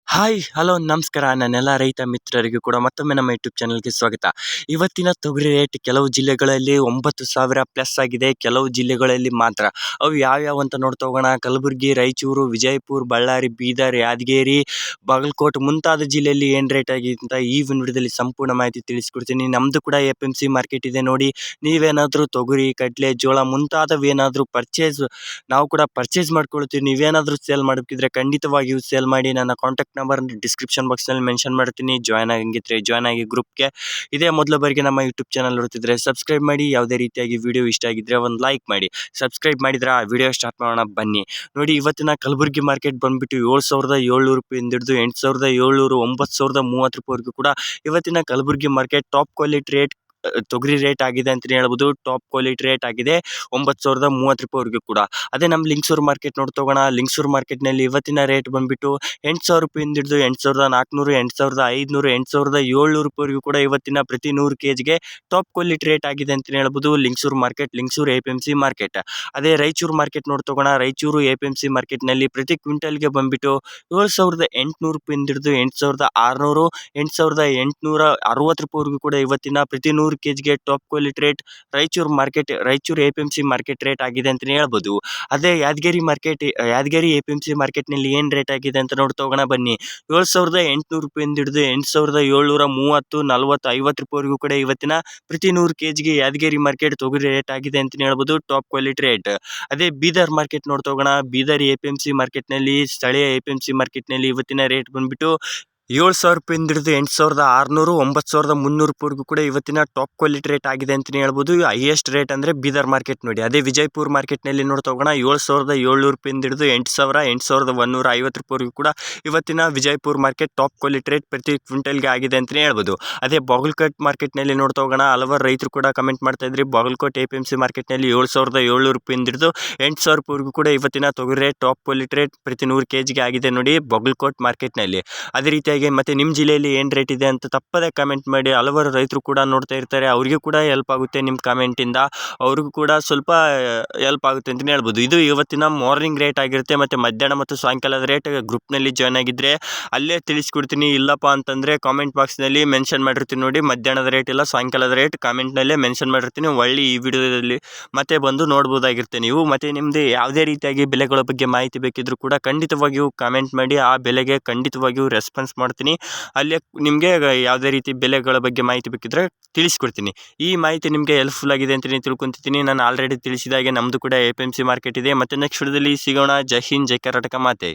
Hi hello ನಮಸ್ಕಾರ ನನ್ನೆಲ್ಲ ರೈತ ಮಿತ್ರರಿಗೂ ಕೂಡ ಮತ್ತೊಮ್ಮೆ ನಮ್ಮ ಯೂಟ್ಯೂಬ್ ಚಾನಲ್ಗೆ ಸ್ವಾಗತ. ಇವತ್ತಿನ ತೊಗರಿ ರೇಟ್ ಕೆಲವು ಜಿಲ್ಲೆಗಳಲ್ಲಿ 9,000 ಪ್ಲಸ್ ಆಗಿದೆ, ಕೆಲವು ಜಿಲ್ಲೆಗಳಲ್ಲಿ ಮಾತ್ರ. ಅವು ಯಾವ್ಯಾವ ಅಂತ ನೋಡ್ತಾ ಹೋಗೋಣ. ಕಲಬುರಗಿ, ರಾಯಚೂರು, ವಿಜಯಪುರ, ಬಳ್ಳಾರಿ, ಬೀದರ್, ಯಾದಗಿರಿ, ಬಾಗಲಕೋಟೆ ಮುಂತಾದ ಜಿಲ್ಲೆಯಲ್ಲಿ ಏನು ರೇಟ್ ಆಗಿದೆ ಅಂತ ಈ ವಿಡಿಯೋದಲ್ಲಿ ಸಂಪೂರ್ಣ ಮಾಹಿತಿ ತಿಳಿಸ್ಕೊಡ್ತೀನಿ. ನಮ್ಮದು ಕೂಡ APMC ಮಾರ್ಕೆಟ್ ಇದೆ ನೋಡಿ. ನೀವೇನಾದರೂ ತೊಗರಿ, ಕಡಲೆ, ಜೋಳ ಮುಂತಾದವೇನಾದರೂ ನಾವು ಕೂಡ ಪರ್ಚೇಸ್ ಮಾಡ್ಕೊಳ್ತೀವಿ. ನೀವೇನಾದರೂ ಸೇಲ್ ಮಾಡಬೇಕಿದ್ರೆ ಖಂಡಿತವಾಗಿಯೂ ಸೇಲ್ ಮಾಡಿ. ನನ್ನ ಕಾಂಟ್ಯಾಕ್ಟ್ ನಂಬರ್ ಡಿಸ್ಕ್ರಿಪ್ಷನ್ ಬಾಕ್ಸ್ನಲ್ಲಿ ಮೆನ್ಷನ್ ಮಾಡ್ತೀನಿ. ಜಾಯ್ನ್ ಆಗಿ ಗ್ರೂಪ್ಗೆ. ಇದೇ ಮೊದಲ ಬಾರಿಗೆ ನಮ್ಮ ಯೂಟ್ಯೂಬ್ ಚಾನಲ್ ನೋಡ್ತಿದ್ರೆ ಸಬ್ಸ್ಕ್ರೈಬ್ ಮಾಡಿ. ಯಾವುದೇ ರೀತಿಯಾಗಿ ವಿಡಿಯೋ ಇಷ್ಟ ಆಗಿದ್ರೆ ಒಂದು ಲೈಕ್ ಮಾಡಿ. ಸಬ್ಸ್ಕ್ರೈಬ್ ಮಾಡಿದ್ರೆ ಆ ವಿಡಿಯೋ ಸ್ಟಾರ್ಟ್ ಮಾಡೋಣ ಬನ್ನಿ. ನೋಡಿ, ಇವತ್ತಿನ ಕಲಬುರಗಿ ಮಾರ್ಕೆಟ್ ಬಂದ್ಬಿಟ್ಟು 7,700 ರೂಪಾಯಿಂದ ಹಿಡಿದು 8,700, 9,030 ರೂಪಾಯಿವರೆಗೂ ಕೂಡ ಇವತ್ತಿನ Kalaburagi market top quality rate ತೊಗರಿ ರೇಟ್ ಆಗಿದೆ ಅಂತಲೇ ಹೇಳ್ಬೋದು. ಟಾಪ್ ಕ್ವಾಲಿಟಿ ರೇಟ್ ಆಗಿದೆ 9,030 ರೂಪಾಯಿವರೆಗೂ ಕೂಡ. ಅದೇ ನಮ್ಮ ಲಿಂಗಸೂರು ಮಾರ್ಕೆಟ್ ನೋಡ್ತೋಗೋಣ. ಲಿಂಗಸೂರು ಮಾರ್ಕೆಟ್ನಲ್ಲಿ ಇವತ್ತಿನ ರೇಟ್ ಬಂದ್ಬಿಟ್ಟು 8,000 ರೂಪಾಯಿಂದ ಹಿಡಿದು 8,400, 8,500, 8,700 ರೂಪಾಯಿವರೆಗೂ ಕೂಡ ಇವತ್ತಿನ ಪ್ರತಿ 100 kgಗೆ ಟಾಪ್ ಕ್ವಾಲಿಟಿ ರೇಟ್ ಆಗಿದೆ ಅಂತಲೇ ಹೇಳ್ಬೋದು. Lingasuru market, Lingasuru APMC market. ಅದೇ ರಾಯಚೂರು ಮಾರ್ಕೆಟ್ ನೋಡ್ತೋಗೋಣ. ರಾಯಚೂರು APMC ಮಾರ್ಕೆಟ್ನಲ್ಲಿ ಪ್ರತಿ ಕ್ವಿಂಟಲ್ಗೆ ಬಂದ್ಬಿಟ್ಟು 7,800 ರೂಪಾಯಿಂದ ಹಿಡಿದು 8,600, 8,860 ರೂಪಾಯಿವರೆಗೂ ಕೂಡ ಇವತ್ತಿನ ಪ್ರತಿ 100 kgಗೆ top quality rate Raichur APMC market rate ಆಗಿದೆ ಅಂತಲೇ ಹೇಳ್ಬೋದು. ಅದೇ ಯಾದಗಿರಿ APMC ಮಾರ್ಕೆಟ್ನಲ್ಲಿ ಏನು ರೇಟ್ ಆಗಿದೆ ಅಂತ ನೋಡ್ತಾ ಹೋಗೋಣ ಬನ್ನಿ. 7,800 ರೂಪಾಯಿಂದ ಹಿಡಿದು 8,730, 40, 50 ರೂಪಾಯಿವರೆಗೂ ಕೂಡ ಇವತ್ತಿನ ಪ್ರತಿ 100 kgಗೆ ಯಾದಗಿರಿ ಮಾರ್ಕೆಟ್ ತೊಗರಿ ರೇಟ್ ಆಗಿದೆ ಅಂತಲೇ ಹೇಳ್ಬೋದು. Top quality rate. ಅದೇ ಬೀದರ್ ಮಾರ್ಕೆಟ್ ನೋಡ್ತಾ ಹೋಗೋಣ. ಬೀದರ್ APMC ಮಾರ್ಕೆಟ್ನಲ್ಲಿ, ಸ್ಥಳೀಯ APMC ಮಾರ್ಕೆಟ್ನಲ್ಲಿ ಇವತ್ತಿನ ರೇಟ್ ಬಂದ್ಬಿಟ್ಟು 7,000 ರೂಪಾಯಿಂದ ಹಿಡಿದು 8,600, 9,300 ರೂಪಾಯಿವರೆಗೂ ಕೂಡ ಇವತ್ತಿನ ಟಾಪ್ ಕ್ವಾಲಿಟಿ ರೇಟ್ ಆಗಿದೆ ಅಂತಲೇ ಹೇಳ್ಬೋದು. ಹೈಯೆಸ್ಟ್ ರೇಟ್ ಅಂದರೆ ಬೀದರ್ ಮಾರ್ಕೆಟ್ ನೋಡಿ. ಅದೇ ವಿಜಯಪುರ ಮಾರ್ಕೆಟ್ನಲ್ಲಿ ನೋಡ್ತಾ ಹೋಗೋಣ. 7,700 ರೂಪಾಯಿಂದ ಹಿಡಿದು 8,000, 8,150 ರೂಪಾಯಿವರೆಗೂ ಕೂಡ ಇವತ್ತಿನ Vijayapura market top quality rate ಪ್ರತಿ ಕ್ವಿಂಟಲ್ಗೆ ಆಗಿದೆ ಅಂತಲೇ ಹೇಳ್ಬೋದು. ಅದೇ ಬಾಗಲಕೋಟೆ ಮಾರ್ಕೆಟ್ನಲ್ಲಿ ನೋಡ್ತಾ ಹೋಗೋಣ. ಹಲವಾರು ರೈತರು ಕೂಡ ಕಮೆಂಟ್ ಮಾಡ್ತಾ ಇದ್ರಿ. ಬಾಗಲಕೋಟೆ APMC ಮಾರ್ಕೆಟ್ನಲ್ಲಿ 7,700 ರೂಪಾಯಿಂದ ಹಿಡಿದು 8,000 ರೂಪಾಯಿವರೆಗೂ ಕೂಡ ಇವತ್ತಿನ ತೊಗರಿ ರೇಟ್ ಟಾಪ್ ಕ್ವಾಲಿಟಿ ರೇಟ್ ಪ್ರತಿ 100 kgಗೆ ಆಗಿದೆ ನೋಡಿ ಬಾಗಲಕೋಟೆ ಮಾರ್ಕೆಟ್ನಲ್ಲಿ. ಅದೇ ರೀತಿಯಾಗಿ ಮತ್ತೆ ನಿಮ್ಮ ಜಿಲ್ಲೆಯಲ್ಲಿ ಏನು ರೇಟ್ ಇದೆ ಅಂತ ತಪ್ಪದೇ ಕಮೆಂಟ್ ಮಾಡಿ. ಹಲವಾರು ರೈತರು ಕೂಡ ನೋಡ್ತಾ ಇರ್ತಾರೆ, ಅವರಿಗೂ ಕೂಡ ಹೆಲ್ಪ್ ಆಗುತ್ತೆ ನಿಮ್ಮ ಕಮೆಂಟಿಂದ. ಅವ್ರಿಗೂ ಕೂಡ ಸ್ವಲ್ಪ ಹೆಲ್ಪ್ ಆಗುತ್ತೆ ಅಂತಲೇ ಹೇಳ್ಬೋದು. ಇದು ಇವತ್ತಿನ ಮಾರ್ನಿಂಗ್ ರೇಟ್ ಆಗಿರುತ್ತೆ. ಮತ್ತು ಮಧ್ಯಾಹ್ನ ಮತ್ತು ಸಾಯಂಕಾಲದ ರೇಟ್ ಗ್ರೂಪ್ನಲ್ಲಿ ಜಾಯ್ನ್ ಆಗಿದ್ದರೆ ಅಲ್ಲೇ ತಿಳಿಸ್ಕೊಡ್ತೀನಿ. ಇಲ್ಲಪ್ಪ ಅಂತಂದರೆ ಕಾಮೆಂಟ್ ಬಾಕ್ಸ್ನಲ್ಲಿ ಮೆನ್ಷನ್ ಮಾಡಿರ್ತೀನಿ ನೋಡಿ. ಮಧ್ಯಾಹ್ನದ ರೇಟ್ ಇಲ್ಲ ಸಾಯಂಕಾಲದ ರೇಟ್ ಕಾಮೆಂಟ್ನಲ್ಲೇ ಮೆನ್ಷನ್ ಮಾಡಿರ್ತೀನಿ. ಒಳ್ಳೆ ಈ ವಿಡಿಯೋದಲ್ಲಿ ಮತ್ತೆ ಬಂದು ನೋಡ್ಬೋದಾಗಿರುತ್ತೆ ನೀವು. ಮತ್ತು ನಿಮ್ಮದು ಯಾವುದೇ ರೀತಿಯಾಗಿ ಬೆಲೆಗಳ ಬಗ್ಗೆ ಮಾಹಿತಿ ಬೇಕಿದ್ರೂ ಕೂಡ ಖಂಡಿತವಾಗಿಯೂ ಕಾಮೆಂಟ್ ಮಾಡಿ. ಆ ಬೆಲೆಗೆ ಖಂಡಿತವಾಗಿಯೂ ರೆಸ್ಪಾನ್ಸ್ ಮಾಡ್ತೀನಿ. ಅಲ್ಲೇ ನಿಮಗೆ ಯಾವುದೇ ರೀತಿ ಬೆಲೆಗಳ ಬಗ್ಗೆ ಮಾಹಿತಿ ಬೇಕಿದ್ರೆ ತಿಳಿಸ್ಕೊಡ್ತೀನಿ. ಈ ಮಾಹಿತಿ ನಿಮಗೆ ಹೆಲ್ಪ್ಫುಲ್ ಆಗಿದೆ ಅಂತಲೇ ತಿಳ್ಕೊತಿದ್ದೀನಿ. ನಾನು ಆಲ್ರೆಡಿ ತಿಳಿಸಿದಾಗೆ ನಮ್ಮದು ಕೂಡ APMC ಮಾರ್ಕೆಟ್ ಇದೆ. ಮತ್ತು ನೆಕ್ಸ್ಟ್ ವಿಡಿಯೋದಲ್ಲಿ ಸಿಗೋಣ. ಜೈ ಹಿಂದ್, ಜೈ ಕರ್ನಾಟಕ ಮಾತೆ.